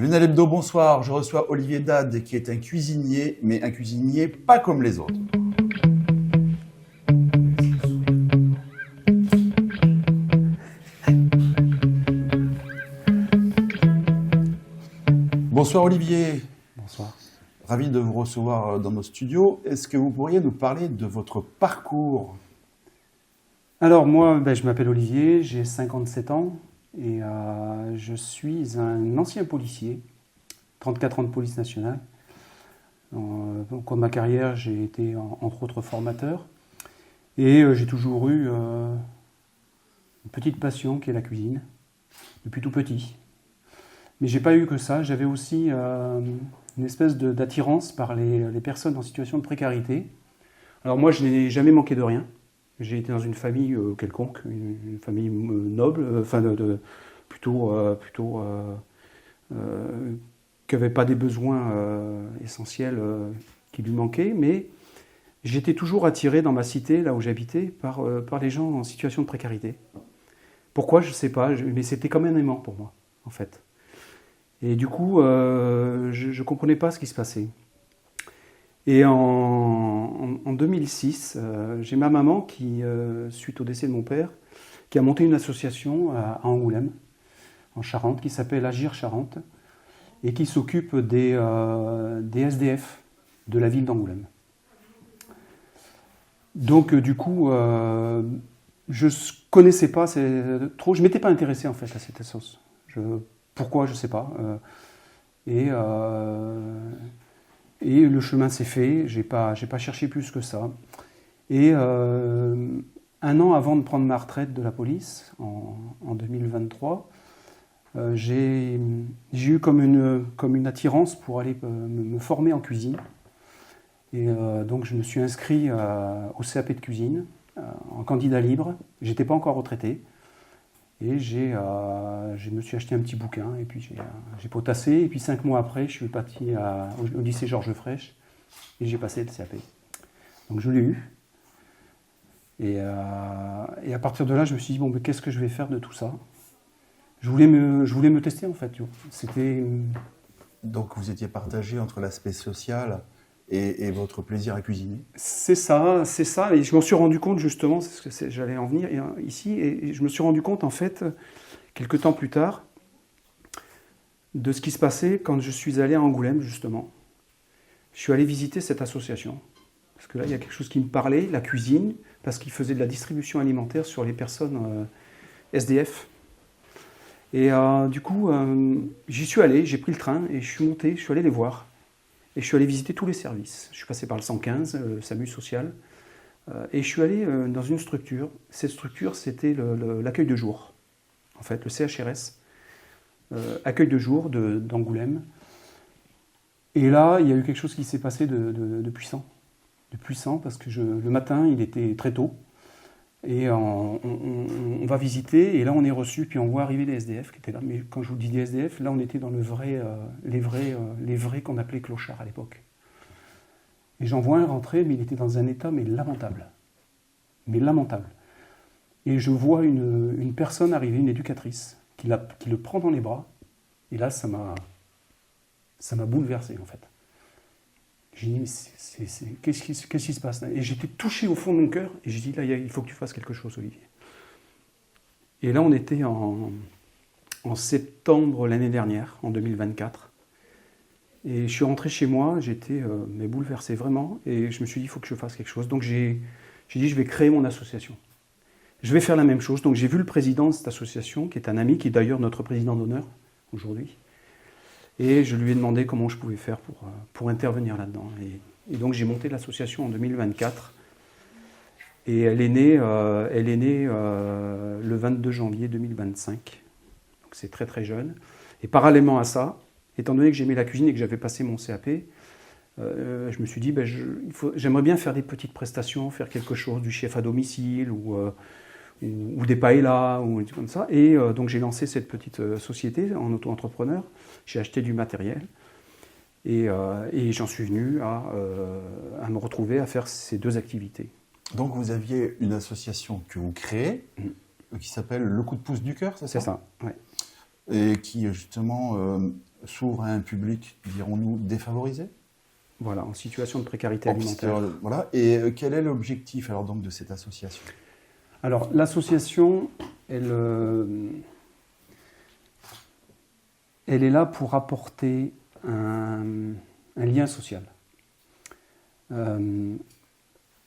Lunel Hebdo, bonsoir. Je reçois Olivier Dade, qui est un cuisinier, mais un cuisinier pas comme les autres. Bonsoir Olivier. Bonsoir. Ravi de vous recevoir dans nos studios. Est-ce que vous pourriez nous parler de votre parcours ? Alors moi, je m'appelle Olivier, j'ai 57 ans et je suis un ancien policier, 34 ans de police nationale. Au cours de ma carrière, j'ai été entre autres formateur et j'ai toujours eu une petite passion qui est la cuisine, depuis tout petit. Mais j'ai pas eu que ça, j'avais aussi une espèce d'attirance par les personnes en situation de précarité. Alors moi, je n'ai jamais manqué de rien. J'ai été dans une famille quelconque, une famille noble, plutôt qui n'avait pas des besoins essentiels qui lui manquaient, mais j'étais toujours attiré dans ma cité, là où j'habitais, par les gens en situation de précarité. Pourquoi, je ne sais pas, mais c'était comme un aimant pour moi, en fait. Et du coup, je ne comprenais pas ce qui se passait. Et en 2006, j'ai ma maman qui, suite au décès de mon père, qui a monté une association à Angoulême, en Charente, qui s'appelle Agir Charente, et qui s'occupe des SDF de la ville d'Angoulême. Donc du coup, je ne connaissais pas trop, je ne m'étais pas intéressé en fait à cette association. Pourquoi, je ne sais pas. Et le chemin s'est fait, j'ai pas cherché plus que ça. Et un an avant de prendre ma retraite de la police, en 2023, j'ai eu comme une attirance pour aller me former en cuisine. Et donc je me suis inscrit au CAP de cuisine, en candidat libre. J'étais pas encore retraité. Et je me suis acheté un petit bouquin, et puis j'ai potassé, et puis 5 mois après, je suis parti au lycée Georges Frêche, et j'ai passé le CAP. Donc je l'ai eu. Et à partir de là, je me suis dit, bon, mais qu'est-ce que je vais faire de tout ça ? Je voulais me tester, en fait. C'était... Donc vous étiez partagé entre l'aspect social et votre plaisir à cuisiner ? C'est ça, et je m'en suis rendu compte justement, j'allais en venir ici, et je me suis rendu compte en fait, quelques temps plus tard, de ce qui se passait quand je suis allé à Angoulême justement. Je suis allé visiter cette association, parce que là il y a quelque chose qui me parlait, la cuisine, parce qu'ils faisaient de la distribution alimentaire sur les personnes SDF. Et du coup, j'y suis allé, j'ai pris le train, et je suis monté, je suis allé les voir. Et je suis allé visiter tous les services. Je suis passé par le 115, le SAMU social, et je suis allé dans une structure. Cette structure, c'était l'accueil de jour, en fait, le CHRS, accueil de jour d'Angoulême. Et là, il y a eu quelque chose qui s'est passé de puissant. De puissant, parce que le matin, il était très tôt, et on va visiter, et là, on est reçu, puis on voit arriver les SDF qui étaient là. Mais quand je vous dis des SDF, là, on était dans les vrais qu'on appelait clochards à l'époque. Et j'en vois un rentrer, mais il était dans un état lamentable. Mais lamentable. Et je vois une personne arriver, une éducatrice, qui le prend dans les bras, et là, ça m'a bouleversé, en fait. J'ai dit, mais qu'est-ce qui se passe là ? Et j'étais touché au fond de mon cœur, et j'ai dit, là, il faut que tu fasses quelque chose, Olivier. Et là, on était en septembre l'année dernière, en 2024. Et je suis rentré chez moi, j'étais bouleversé vraiment, et je me suis dit, il faut que je fasse quelque chose. Donc j'ai dit, je vais créer mon association. Je vais faire la même chose. Donc j'ai vu le président de cette association, qui est un ami, qui est d'ailleurs notre président d'honneur aujourd'hui. Et je lui ai demandé comment je pouvais faire pour intervenir là-dedans. Et donc j'ai monté l'association en 2024. Et elle est née le 22 janvier 2025. Donc c'est très très jeune. Et parallèlement à ça, étant donné que j'aimais la cuisine et que j'avais passé mon CAP, je me suis dit, j'aimerais bien faire des petites prestations, faire quelque chose, du chef à domicile ou des paellas, ou des trucs comme ça. Et donc j'ai lancé cette petite société en auto-entrepreneur. J'ai acheté du matériel. Et j'en suis venu à me retrouver à faire ces deux activités. Donc vous aviez une association que vous créez, qui s'appelle Le Coup de pouce du cœur, c'est ça ? C'est ça, oui. Et qui justement s'ouvre à un public, dirons-nous, défavorisé? Voilà, en situation de précarité alimentaire. Voilà. Et quel est l'objectif alors donc de cette association? Alors l'association, elle est là pour apporter un lien social. Elle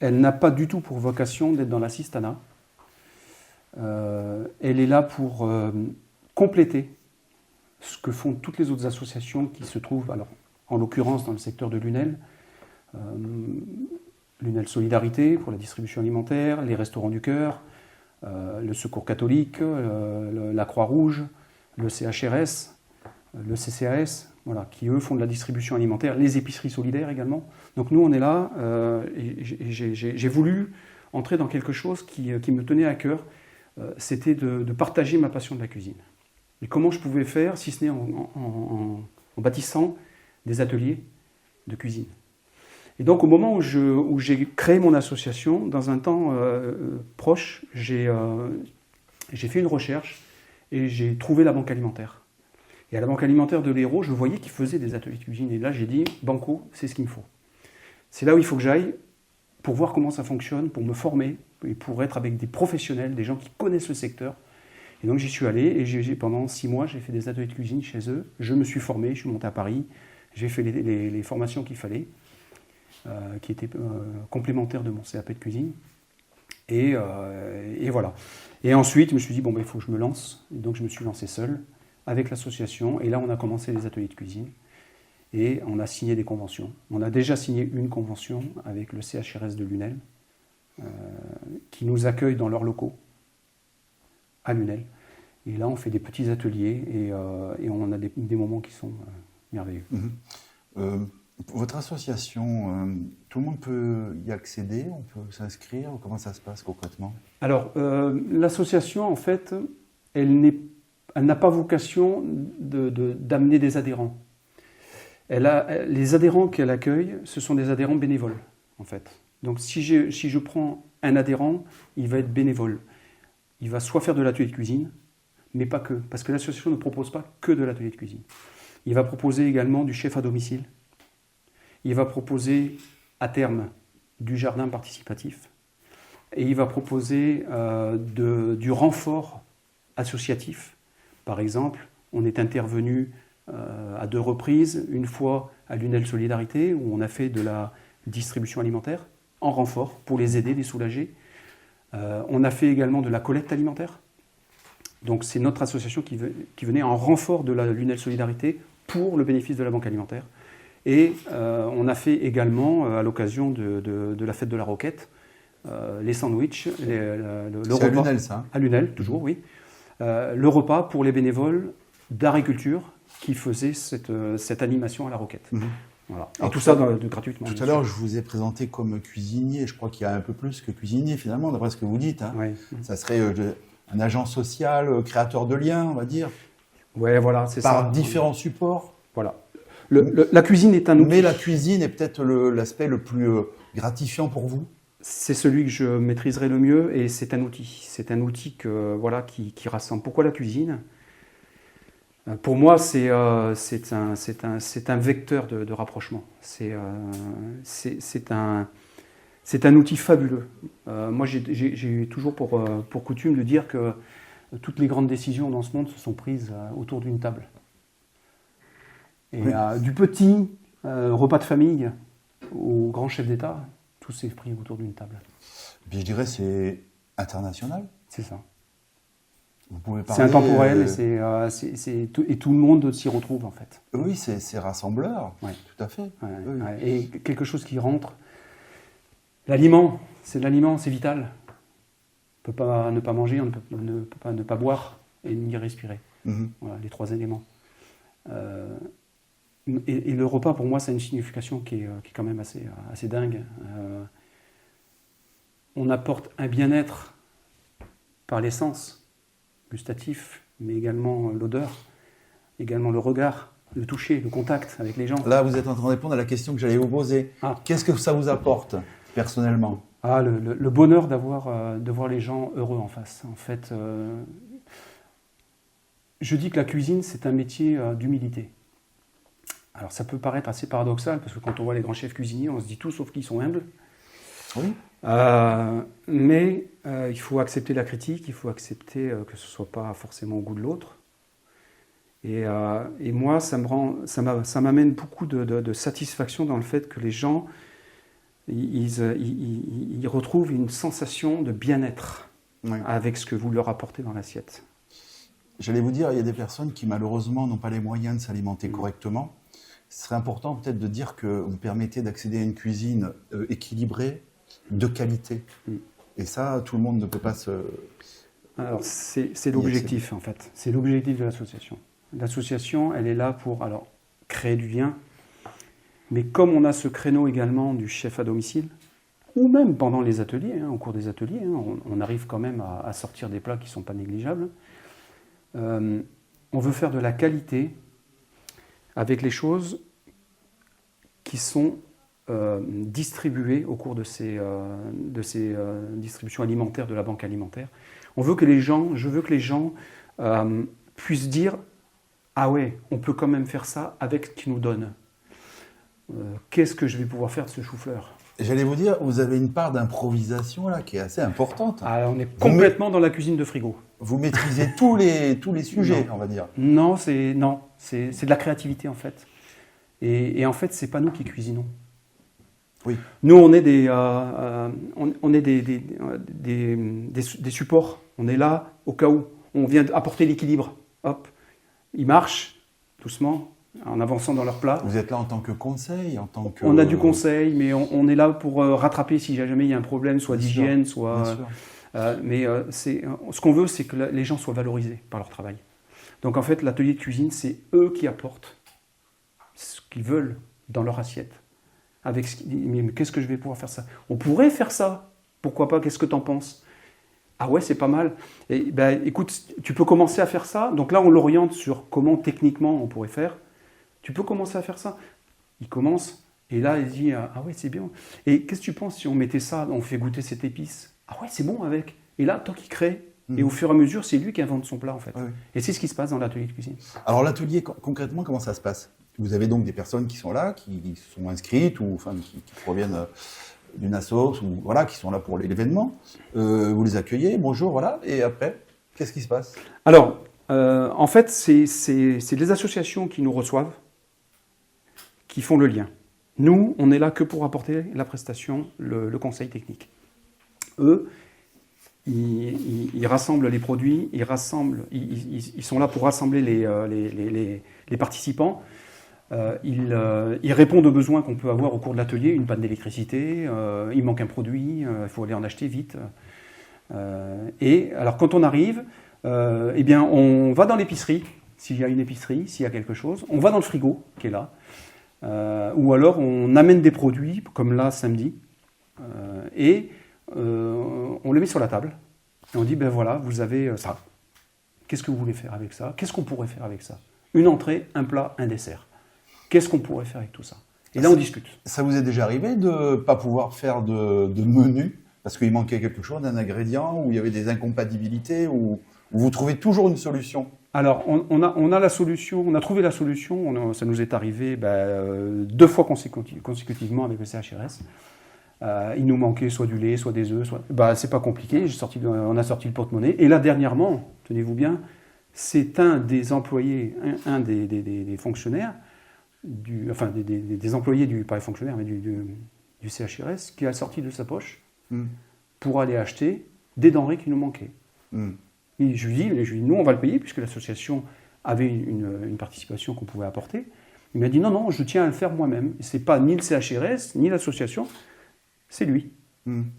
n'a pas du tout pour vocation d'être dans l'assistanat. Elle est là pour compléter ce que font toutes les autres associations qui se trouvent, alors, en l'occurrence dans le secteur de l'UNEL, l'UNEL Solidarité pour la distribution alimentaire, les Restos du Cœur, le Secours catholique, la Croix-Rouge, le CHRS, le CCAS, voilà, qui eux font de la distribution alimentaire, les épiceries solidaires également. Donc nous on est là, et j'ai voulu entrer dans quelque chose qui me tenait à cœur, c'était de partager ma passion de la cuisine. Et comment je pouvais faire, si ce n'est en bâtissant des ateliers de cuisine. Et donc au moment où j'ai créé mon association, dans un temps proche, j'ai fait une recherche et j'ai trouvé la banque alimentaire. Et à la banque alimentaire de l'Hérault, je voyais qu'ils faisaient des ateliers de cuisine. Et là j'ai dit, banco, c'est ce qu'il me faut. C'est là où il faut que j'aille pour voir comment ça fonctionne, pour me former et pour être avec des professionnels, des gens qui connaissent le secteur. Et donc j'y suis allé et pendant 6 mois, j'ai fait des ateliers de cuisine chez eux. Je me suis formé, je suis monté à Paris, j'ai fait les formations qu'il fallait, qui étaient complémentaires de mon CAP de cuisine. Et voilà. Et ensuite, je me suis dit, il faut que je me lance. Et donc je me suis lancé seul avec l'association. Et là, on a commencé les ateliers de cuisine. Et on a signé des conventions. On a déjà signé une convention avec le CHRS de l'UNEL, qui nous accueille dans leurs locaux à l'UNEL. Et là, on fait des petits ateliers et on a des moments qui sont merveilleux. Votre association, tout le monde peut y accéder? On peut s'inscrire? Comment ça se passe concrètement? Alors, l'association, en fait, elle n'a pas vocation d'amener des adhérents. Les adhérents qu'elle accueille, ce sont des adhérents bénévoles, en fait. Donc, si je prends un adhérent, il va être bénévole. Il va soit faire de l'atelier de cuisine, mais pas que, parce que l'association ne propose pas que de l'atelier de cuisine. Il va proposer également du chef à domicile. Il va proposer, à terme, du jardin participatif. Et il va proposer du renfort associatif. Par exemple, on est intervenu à 2 reprises, une fois à l'UNEL Solidarité, où on a fait de la distribution alimentaire en renfort pour les aider, les soulager. On a fait également de la collecte alimentaire. Donc c'est notre association qui venait en renfort de l'UNEL Solidarité pour le bénéfice de la banque alimentaire. Et on a fait également, à l'occasion de la fête de la Roquette, les sandwichs, le repas. C'est à l'UNEL, ça, hein? À l'UNEL, toujours, oui. Le repas pour les bénévoles d'agriculture qui faisaient cette animation à la Roquette. Voilà. Et tout ça gratuitement. Tout à l'heure, je vous ai présenté comme cuisinier. Je crois qu'il y a un peu plus que cuisinier, finalement, d'après ce que vous dites. Hein. Oui. Ça serait un agent social, créateur de liens, on va dire. Oui, voilà, c'est ça. Par différents supports. Voilà. La cuisine est un outil. Mais la cuisine est peut-être l'aspect le plus gratifiant pour vous. C'est celui que je maîtriserai le mieux et c'est un outil. C'est un outil qui rassemble. Pourquoi la cuisine ? Pour moi, c'est un vecteur de rapprochement. C'est un outil fabuleux. Moi, j'ai toujours pour coutume de dire que toutes les grandes décisions dans ce monde se sont prises autour d'une table. Et oui. Du petit repas de famille au grand chef d'État, tout s'est pris autour d'une table. Puis je dirais c'est international. C'est ça. Vous pouvez parler, c'est intemporel et tout le monde s'y retrouve en fait. Oui, c'est rassembleur, ouais. Tout à fait. Ouais, oui. Ouais. Et quelque chose qui rentre. L'aliment, c'est vital. On ne peut pas ne pas manger, on ne peut pas ne pas boire et ni respirer. Voilà, les 3 éléments. Et le repas, pour moi, ça a une signification qui est quand même assez dingue. On apporte un bien-être par les sens gustatif, mais également l'odeur, également le regard, le toucher, le contact avec les gens. Là, vous êtes en train de répondre à la question que j'allais vous poser. Qu'est-ce que ça vous apporte, personnellement ? Le bonheur de voir les gens heureux en face. En fait, je dis que la cuisine, c'est un métier d'humilité. Alors ça peut paraître assez paradoxal, parce que quand on voit les grands chefs cuisiniers, on se dit tout sauf qu'ils sont humbles. Oui. Mais il faut accepter la critique, il faut accepter que ce ne soit pas forcément au goût de l'autre. Et moi, ça m'amène beaucoup de satisfaction dans le fait que les gens, ils retrouvent une sensation de bien-être avec ce que vous leur apportez dans l'assiette. J'allais vous dire, il y a des personnes qui malheureusement n'ont pas les moyens de s'alimenter correctement. Ce serait important peut-être de dire qu'on permettait d'accéder à une cuisine équilibrée, de qualité. Et ça, tout le monde ne peut pas se... Alors, c'est l'objectif, en fait. C'est l'objectif de l'association. L'association, elle est là pour créer du lien. Mais comme on a ce créneau également du chef à domicile, ou même pendant les ateliers, au cours des ateliers, on arrive quand même à sortir des plats qui ne sont pas négligeables. On veut faire de la qualité avec les choses qui sont distribuées au cours de ces distributions alimentaires de la banque alimentaire. Je veux que les gens puissent dire « Ah ouais, on peut quand même faire ça avec ce qu'ils nous donnent. Qu'est-ce que je vais pouvoir faire de ce chou-fleur ?» J'allais vous dire, vous avez une part d'improvisation là qui est assez importante. Ah, on est complètement dans la cuisine de frigo. Vous maîtrisez tous les sujets, on va dire. Non, c'est de la créativité en fait. Et en fait, c'est pas nous qui cuisinons. Oui. Nous, on est des supports. On est là au cas où. On vient apporter l'équilibre. Hop, ils marchent doucement, en avançant dans leur plat. Vous êtes là en tant que conseil, en tant que... On a du conseil, mais on est là pour rattraper si jamais il y a un problème, soit d'hygiène, soit... ce qu'on veut, c'est que les gens soient valorisés par leur travail. Donc en fait, l'atelier de cuisine, c'est eux qui apportent ce qu'ils veulent dans leur assiette. Mais qu'est-ce que je vais pouvoir faire ça? On pourrait faire ça. Pourquoi pas? Qu'est-ce que tu en penses? Ah ouais, c'est pas mal. Et écoute, tu peux commencer à faire ça. Donc là, on l'oriente sur comment techniquement on pourrait faire. Tu peux commencer à faire ça. Il commence, et là, il dit, ah ouais, c'est bien. Et qu'est-ce que tu penses si on mettait ça, on fait goûter cette épice? Ah ouais, c'est bon avec. Et là, tant qu'il crée, et au fur et à mesure, c'est lui qui invente son plat, en fait. Oui. Et c'est ce qui se passe dans l'atelier de cuisine. Alors l'atelier, concrètement, comment ça se passe? Vous avez donc des personnes qui sont là, qui sont inscrites, ou enfin, qui proviennent d'une assos, ou voilà, qui sont là pour l'événement. Vous les accueillez, bonjour, voilà, et après, qu'est-ce qui se passe? Alors, en fait, c'est les associations qui nous reçoivent, qui font le lien. Nous, on est là que pour apporter la prestation, le conseil technique. Eux, ils rassemblent les produits, ils sont là pour rassembler les participants. Ils répondent aux besoins qu'on peut avoir au cours de l'atelier, une panne d'électricité, il manque un produit, il faut aller en acheter vite. Et alors quand on arrive, eh bien on va dans l'épicerie, s'il y a une épicerie, s'il y a quelque chose, on va dans le frigo qui est là, ou alors on amène des produits, comme là samedi, et on le met sur la table, et on dit ben voilà, vous avez ça, qu'est-ce que vous voulez faire avec ça? Qu'est-ce qu'on pourrait faire avec ça? Une entrée, un plat, un dessert. Qu'est-ce qu'on pourrait faire avec tout ça? Et là, on discute. Ça vous est déjà arrivé de ne pas pouvoir faire de menu parce qu'il manquait quelque chose, un ingrédient, ou il y avait des incompatibilités, ou vous trouvez toujours une solution? Alors, on a la solution, on a trouvé la solution. Ça nous est arrivé 2 fois consécutivement avec le CHRS. Il nous manquait soit du lait, soit des œufs. C'est pas compliqué, on a sorti le porte-monnaie. Et là, dernièrement, tenez-vous bien, c'est un des employés, un des fonctionnaires, des employés pas les fonctionnaires, mais du CHRS, qui a sorti de sa poche pour aller acheter des denrées qui nous manquaient. Et je lui dis, nous on va le payer puisque l'association avait une participation qu'on pouvait apporter. Il m'a dit non, je tiens à le faire moi-même. C'est pas ni le CHRS, ni l'association, c'est lui.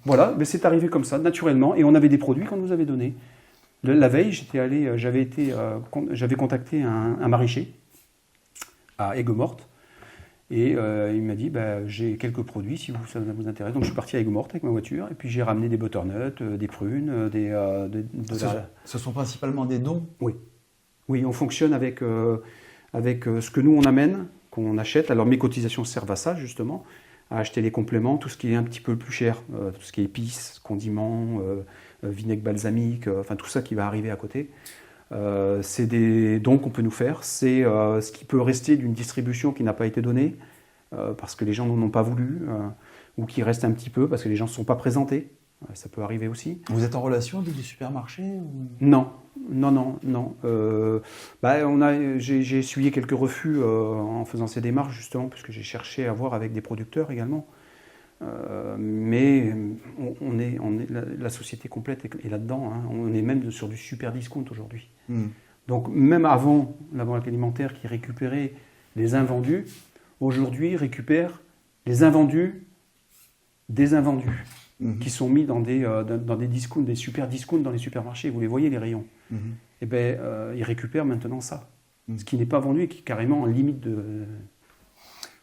Voilà, mais c'est arrivé comme ça, naturellement, et on avait des produits qu'on nous avait donnés. La veille, j'avais contacté un maraîcher à Aigues-Mortes, et il m'a dit j'ai quelques produits si ça vous intéresse. Donc je suis parti à Aigues-Mortes avec ma voiture, et puis j'ai ramené des butternuts, des prunes, Ce sont principalement des dons? Oui, on fonctionne avec ce que nous on amène, qu'on achète. Alors mes cotisations servent à ça justement, à acheter les compléments, tout ce qui est un petit peu plus cher, tout ce qui est épices, condiments, vinaigre balsamique, enfin tout ça qui va arriver à côté. C'est des dons qu'on peut nous faire, c'est ce qui peut rester d'une distribution qui n'a pas été donnée, parce que les gens n'en ont pas voulu, ou qui reste un petit peu parce que les gens ne se sont pas présentés. Ça peut arriver aussi. Vous êtes en relation avec des supermarchés ou... Non. J'ai essuyé quelques refus en faisant ces démarches, justement, puisque j'ai cherché à voir avec des producteurs également. Mais la société complète est là-dedans. Hein. On est même sur du super discount aujourd'hui. Donc même avant la banque alimentaire qui récupérait les invendus, aujourd'hui récupère les invendus des invendus qui sont mis dans des discounts, des super discounts dans les supermarchés. Vous les voyez, les rayons. Et ben, ils récupèrent maintenant ça. Ce qui n'est pas vendu et qui est carrément en limite de...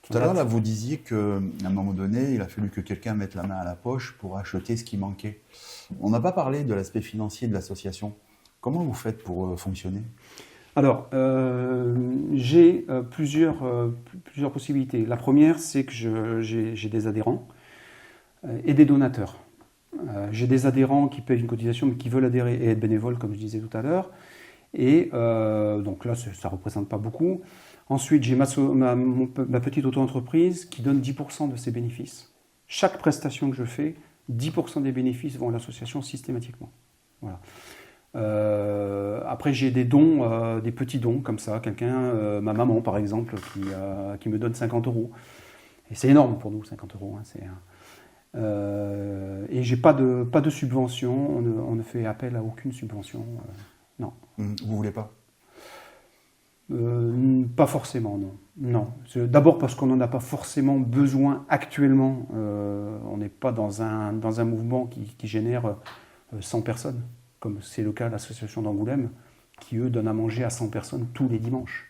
Tout à l'heure, là, vous disiez qu'à un moment donné, il a fallu que quelqu'un mette la main à la poche pour acheter ce qui manquait. On n'a pas parlé de l'aspect financier de l'association. Comment vous faites pour fonctionner ? Alors, j'ai plusieurs possibilités. La première, c'est que j'ai des adhérents et des donateurs. J'ai des adhérents qui payent une cotisation mais qui veulent adhérer et être bénévoles, comme je disais tout à l'heure. Et donc là, ça ne représente pas beaucoup. Ensuite, j'ai ma petite auto-entreprise qui donne 10% de ses bénéfices. Chaque prestation que je fais, 10% des bénéfices vont à l'association systématiquement. Voilà. Après, j'ai des dons, des petits dons comme ça. Quelqu'un, ma maman par exemple, qui me donne 50 €. Et c'est énorme pour nous, 50 €. Hein, et j'ai pas de subvention. On ne fait appel à aucune subvention. Non. Vous voulez pas ? Pas forcément, non. D'abord parce qu'on n'en a pas forcément besoin actuellement. On n'est pas dans un mouvement qui génère 100 personnes, comme c'est le cas de l'association d'Angoulême, qui eux donnent à manger à 100 personnes tous les dimanches.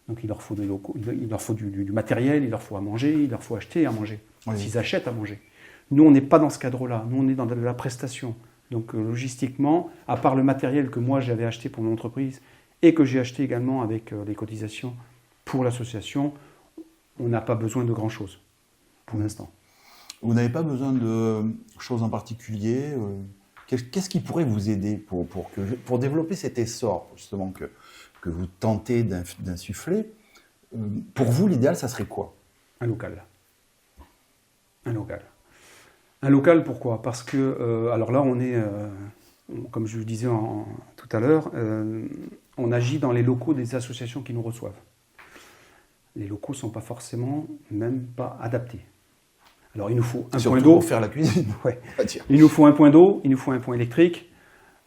Donc il leur faut des locaux, il leur faut du matériel, il leur faut à manger, il leur faut acheter à manger, s'ils achètent à manger. Nous, on n'est pas dans ce cadre-là, nous on est dans de la prestation. Donc logistiquement, à part le matériel que moi j'avais acheté pour mon entreprise, et que j'ai acheté également avec les cotisations pour l'association, on n'a pas besoin de grand-chose pour l'instant. Vous n'avez pas besoin de choses en particulier Qu'est-ce qui pourrait vous aider pour développer cet essor justement que vous tentez d'insuffler? Pour vous, l'idéal, ça serait quoi? Un local. Un local, pourquoi? Parce que, alors là, on est, comme je vous disais tout à l'heure, on agit dans les locaux des associations qui nous reçoivent. Les locaux ne sont pas forcément, même pas adaptés. Alors il nous faut un point d'eau. Pour faire la cuisine. Ouais. Il nous faut un point d'eau, il nous faut un point électrique,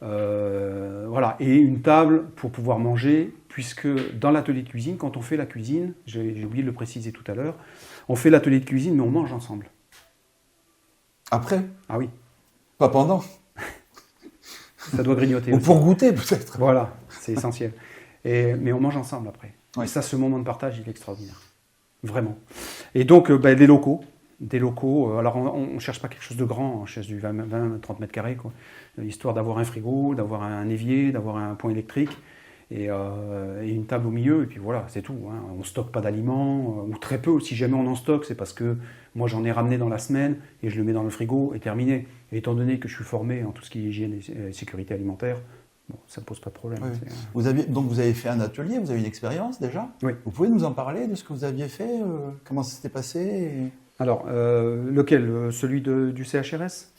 voilà, et une table pour pouvoir manger, puisque dans l'atelier de cuisine, quand on fait la cuisine, j'ai oublié de le préciser tout à l'heure, on fait l'atelier de cuisine, mais on mange ensemble. Après? Ah oui. Pas pendant? Ça doit grignoter. Ou pour goûter peut-être. Voilà, c'est essentiel. Mais on mange ensemble après. Oui. Et ça, ce moment de partage, il est extraordinaire. Vraiment. Et donc, des locaux. Alors, on ne cherche pas quelque chose de grand, on cherche du 20-30 mètres carrés, quoi. Histoire d'avoir un frigo, d'avoir un évier, d'avoir un point électrique et une table au milieu. Et puis voilà, c'est tout. Hein. On ne stocke pas d'aliments, ou très peu. Si jamais on en stocke, c'est parce que moi, j'en ai ramené dans la semaine et je le mets dans le frigo et terminé. Et étant donné que je suis formé en tout ce qui est hygiène et sécurité alimentaire, bon, ça ne pose pas de problème. Oui. Vous avez fait un atelier, vous avez une expérience déjà? Oui. Vous pouvez nous en parler de ce que vous aviez fait? Comment ça s'était passé? Alors, lequel? Celui du CHRS?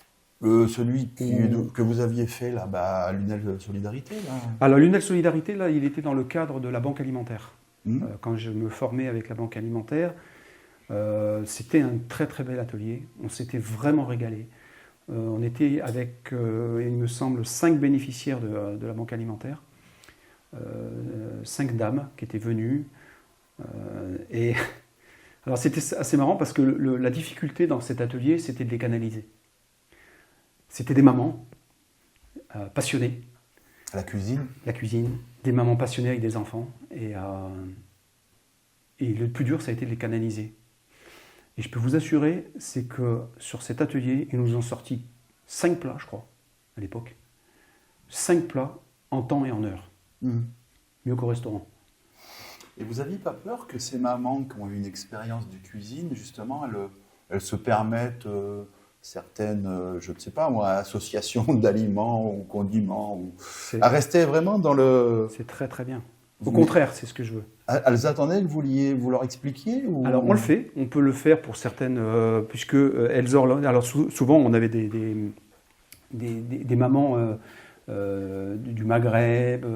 Celui que vous aviez fait là-bas à l'UNEL Solidarité là. Alors, l'UNEL Solidarité, là, il était dans le cadre de la banque alimentaire. Quand je me formais avec la banque alimentaire, c'était un très très bel atelier. On s'était vraiment régalé. On était avec, il me semble, 5 bénéficiaires de la banque alimentaire. 5 dames qui étaient venues. Et alors c'était assez marrant parce que la difficulté dans cet atelier, c'était de les canaliser. C'était des mamans passionnées. La cuisine. La cuisine, des mamans passionnées avec des enfants. Et le plus dur, ça a été de les canaliser. Et je peux vous assurer, c'est que sur cet atelier, ils nous ont sorti 5 plats, je crois, à l'époque. 5 plats en temps et en heure. Mieux qu'au restaurant. Et vous n'aviez pas peur que ces mamans qui ont eu une expérience de cuisine, justement, elles se permettent certaines, je ne sais pas moi, associations d'aliments ou condiments, C'est à rester vraiment dans le... c'est très très bien. Au contraire, c'est ce que je veux. Elles attendaient que vous leur expliquiez ou... Alors on le fait, on peut le faire pour certaines, puisque elles alors souvent on avait des mamans du Maghreb,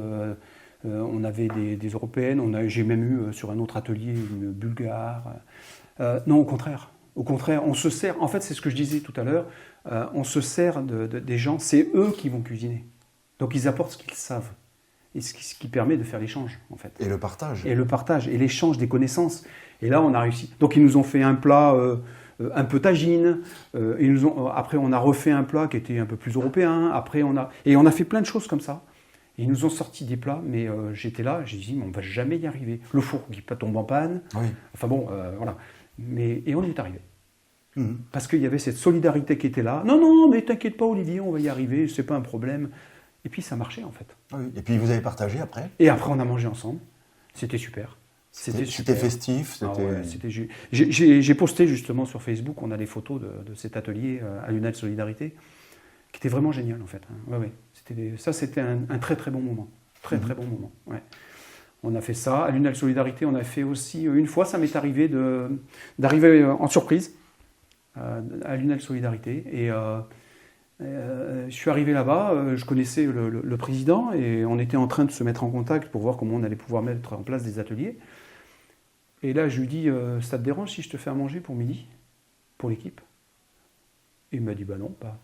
on avait des Européennes, j'ai même eu sur un autre atelier une Bulgare. Non, au contraire, on se sert, en fait c'est ce que je disais tout à l'heure, on se sert des gens, c'est eux qui vont cuisiner. Donc ils apportent ce qu'ils savent. Et ce qui permet de faire l'échange, en fait. Et le partage. Et le partage, et l'échange des connaissances. Et là, on a réussi. Donc, ils nous ont fait un plat un peu tagine. Après, on a refait un plat qui était un peu plus européen. Après, on a fait plein de choses comme ça. Et ils nous ont sorti des plats, mais j'étais là, j'ai dit, mais on ne va jamais y arriver. Le four qui tombe en panne. Oui. Enfin bon, voilà. Et on y est arrivé. Parce qu'il y avait cette solidarité qui était là. Non, non, mais t'inquiète pas, Olivier, on va y arriver, c'est pas un problème. Et puis ça marchait en fait. Oui. Et puis vous avez partagé après. Et après on a mangé ensemble. C'était super. C'était festif. Ah ouais, j'ai posté justement sur Facebook, on a les photos de cet atelier à Lunel Solidarité, qui était vraiment génial en fait. Ouais, ouais. C'était un très très bon moment. Très très bon moment. Ouais. On a fait ça. À Lunel Solidarité, on a fait aussi, une fois ça m'est arrivé d'arriver en surprise à Lunel Solidarité. Et je suis arrivé là-bas, je connaissais le président et on était en train de se mettre en contact pour voir comment on allait pouvoir mettre en place des ateliers. Et là, je lui dis, ça te dérange si je te fais à manger pour midi, pour l'équipe? Et il m'a dit, bah non, pas.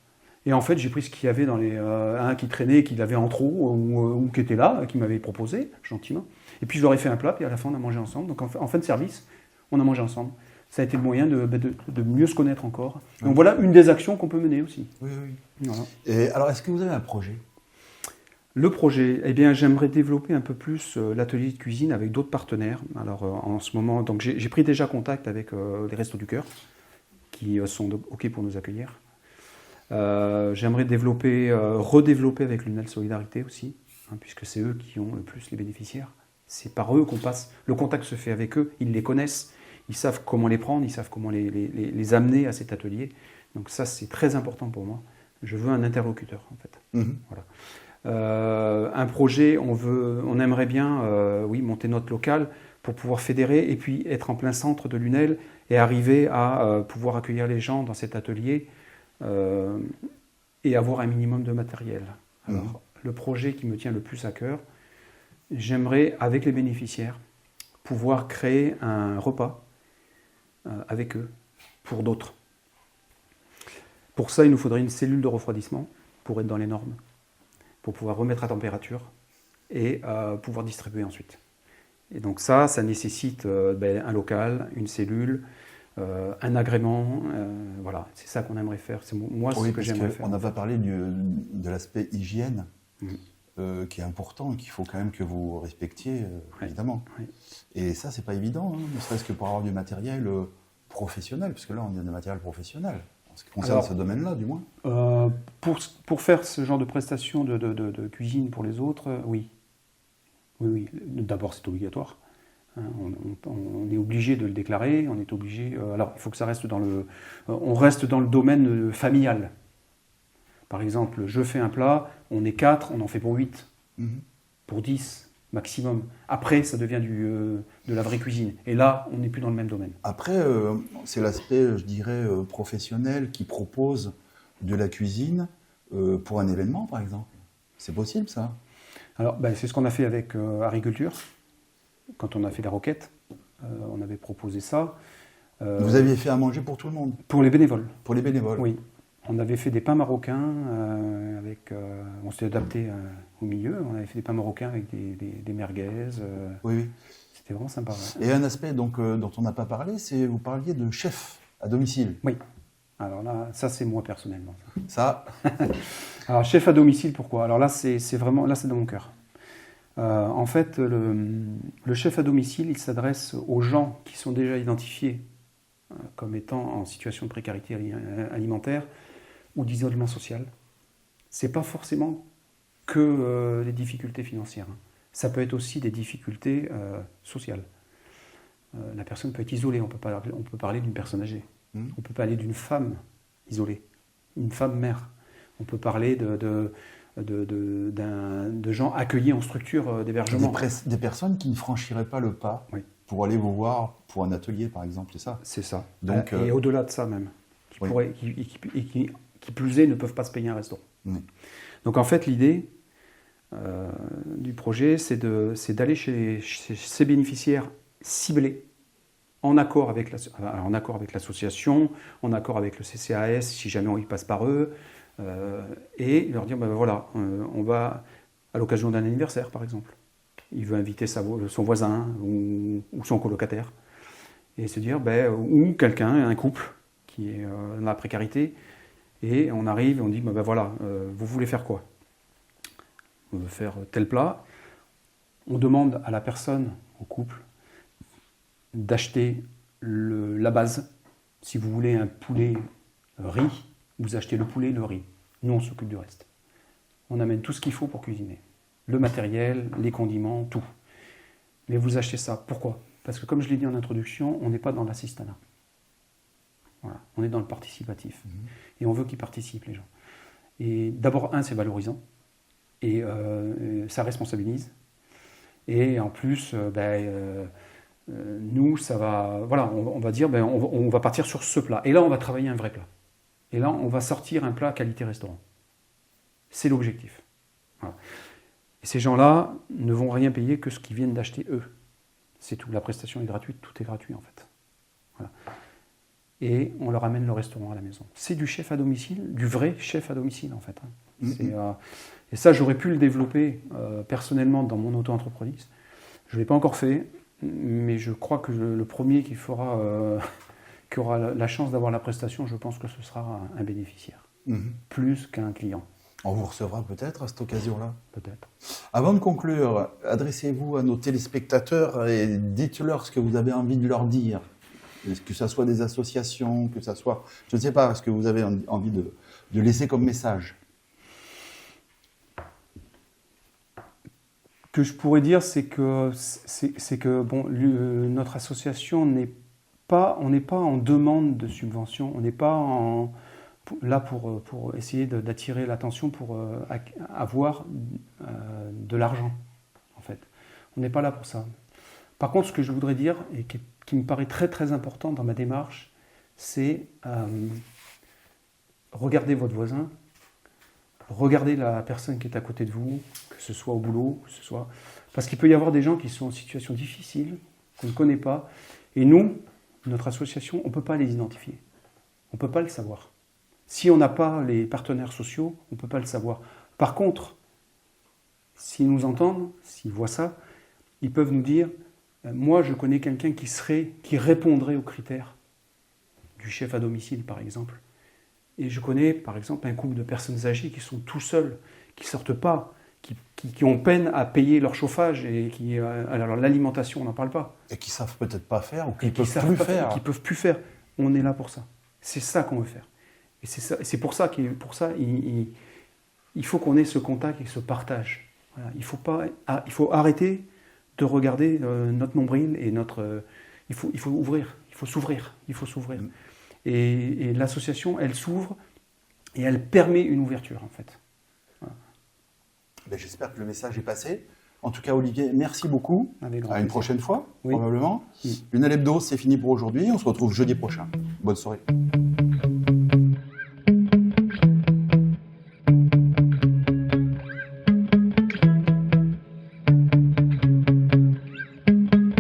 Et en fait, j'ai pris ce qu'il y avait dans un qui traînait, qu'il avait en trop, ou qui était là, qui m'avait proposé, gentiment. Et puis je leur ai fait un plat, puis à la fin, on a mangé ensemble. Donc en fin de service, on a mangé ensemble. Ça a été le moyen de mieux se connaître encore. Donc voilà une des actions qu'on peut mener aussi. Oui, oui. Voilà. Et alors, est-ce que vous avez un projet? Le projet, eh bien, j'aimerais développer un peu plus l'atelier de cuisine avec d'autres partenaires. Alors en ce moment, donc j'ai pris déjà contact avec les Restos du Cœur qui sont OK pour nous accueillir. J'aimerais redévelopper avec Lunel Solidarité aussi, puisque c'est eux qui ont le plus les bénéficiaires. C'est par eux qu'on passe. Le contact se fait avec eux, ils les connaissent. Ils savent comment les prendre, ils savent comment les amener à cet atelier. Donc ça, c'est très important pour moi. Je veux un interlocuteur, en fait. Voilà. Un projet, on aimerait bien monter notre local pour pouvoir fédérer et puis être en plein centre de Lunel et arriver à pouvoir accueillir les gens dans cet atelier et avoir un minimum de matériel. Alors, le projet qui me tient le plus à cœur, j'aimerais, avec les bénéficiaires, pouvoir créer un repas avec eux, pour d'autres. Pour ça, il nous faudrait une cellule de refroidissement pour être dans les normes, pour pouvoir remettre à température et pouvoir distribuer ensuite. Et donc ça nécessite un local, une cellule, un agrément, voilà, c'est ça qu'on aimerait faire. C'est moi ce que j'aimerais faire. On n'a pas parlé de l'aspect hygiène qui est important et qu'il faut quand même que vous respectiez, évidemment. Oui. Et ça, c'est pas évident, ne serait-ce que pour avoir du matériel professionnel, parce que là, on a du matériel professionnel, en ce qui concerne ce domaine-là, du moins. Pour faire ce genre de prestations de cuisine pour les autres, oui. Oui. D'abord, c'est obligatoire. On est obligé de le déclarer, on est obligé... alors, il faut que ça reste on reste dans le domaine familial. Par exemple, je fais un plat, on est 4, on en fait pour 8, pour 10 maximum. Après, ça devient de la vraie cuisine. Et là, on n'est plus dans le même domaine. Après, c'est l'aspect, je dirais, professionnel qui propose de la cuisine pour un événement, par exemple. C'est possible, ça? Alors, c'est ce qu'on a fait avec Agriculture. Quand on a fait la roquette, on avait proposé ça. Vous aviez fait à manger pour tout le monde? Pour les bénévoles. Pour les bénévoles? Oui. On avait fait des pains marocains on s'était adapté au milieu. On avait fait des pains marocains avec des merguez. Oui. C'était vraiment sympa. Ouais. Et un aspect dont on n'a pas parlé, c'est vous parliez de chef à domicile. Oui. Alors là, ça c'est moi personnellement. Ça. Alors chef à domicile, pourquoi? Alors là, c'est vraiment là, c'est dans mon cœur. En fait, le chef à domicile, il s'adresse aux gens qui sont déjà identifiés comme étant en situation de précarité alimentaire ou d'isolement social. C'est pas forcément que les difficultés financières. Ça peut être aussi des difficultés sociales. La personne peut être isolée. On peut parler d'une personne âgée. On peut parler d'une femme isolée. une femme mère. On peut parler de gens accueillis en structure d'hébergement. Des personnes qui ne franchiraient pas le pas pour aller vous voir pour un atelier, par exemple, c'est ça? C'est ça. Donc, et au-delà de ça même. Qui plus est, ne peuvent pas se payer un restaurant. Oui. Donc en fait, l'idée du projet, c'est d'aller chez ces bénéficiaires ciblés, en accord avec l'association, en accord avec le CCAS, si jamais il passe par eux, et leur dire, voilà, on va, à l'occasion d'un anniversaire par exemple, il veut inviter son voisin ou son colocataire, et se dire, ou quelqu'un, un couple qui est dans la précarité, et on arrive et on dit, voilà, vous voulez faire quoi? On veut faire tel plat. On demande à la personne, au couple, d'acheter la base. Si vous voulez un poulet riz, vous achetez le poulet, le riz. Nous, on s'occupe du reste. On amène tout ce qu'il faut pour cuisiner. Le matériel, les condiments, tout. Mais vous achetez ça. Pourquoi? Parce que comme je l'ai dit en introduction, on n'est pas dans l'assistanat. Voilà. On est dans le participatif. Et on veut qu'ils participent, les gens. Et d'abord, c'est valorisant. Et ça responsabilise. Et en plus, nous, ça va, voilà, on va dire, on va partir sur ce plat. Et là, on va travailler un vrai plat. Et là, on va sortir un plat qualité restaurant. C'est l'objectif. Voilà. Et ces gens-là ne vont rien payer que ce qu'ils viennent d'acheter eux. C'est tout. La prestation est gratuite, tout est gratuit en fait. Voilà. Et on leur amène le restaurant à la maison. C'est du chef à domicile, du vrai chef à domicile en fait. Et ça, j'aurais pu le développer personnellement dans mon auto-entreprise. Je ne l'ai pas encore fait, mais je crois que le premier qui aura la chance d'avoir la prestation, je pense que ce sera un bénéficiaire, plus qu'un client. On vous recevra peut-être à cette occasion-là? Peut-être. Avant de conclure, adressez-vous à nos téléspectateurs et dites-leur ce que vous avez envie de leur dire. Que ce soit des associations, que ce soit, je ne sais pas, ce que vous avez envie de laisser comme message. Ce que je pourrais dire, c'est que notre association on n'est pas en demande de subvention, on n'est pas là pour essayer d'attirer l'attention, pour avoir de l'argent, en fait. On n'est pas là pour ça. Par contre, ce que je voudrais dire, et qui me paraît très très important dans ma démarche, c'est regardez votre voisin, regardez la personne qui est à côté de vous, que ce soit au boulot, que ce soit... Parce qu'il peut y avoir des gens qui sont en situation difficile, qu'on ne connaît pas, et nous, notre association, on ne peut pas les identifier. On ne peut pas le savoir. Si on n'a pas les partenaires sociaux, on ne peut pas le savoir. Par contre, s'ils nous entendent, s'ils voient ça, ils peuvent nous dire « Moi, je connais quelqu'un qui répondrait aux critères du chef à domicile, par exemple. Et je connais, par exemple, un couple de personnes âgées qui sont tout seuls, qui ne sortent pas, qui ont peine à payer leur chauffage et alors l'alimentation, on n'en parle pas. Et qui ne savent peut-être pas faire ou qui ne peuvent plus faire. On est là pour ça. C'est ça qu'on veut faire. Et c'est pour ça il faut qu'on ait ce contact et ce partage. Voilà. Il faut arrêter de regarder notre nombril et il faut ouvrir, il faut s'ouvrir. Et l'association, elle s'ouvre et elle permet une ouverture en fait. Voilà. J'espère que le message est passé. En tout cas, Olivier, merci beaucoup. À une prochaine fois, probablement. Lunel Hebdo, c'est fini pour aujourd'hui. On se retrouve jeudi prochain. Bonne soirée.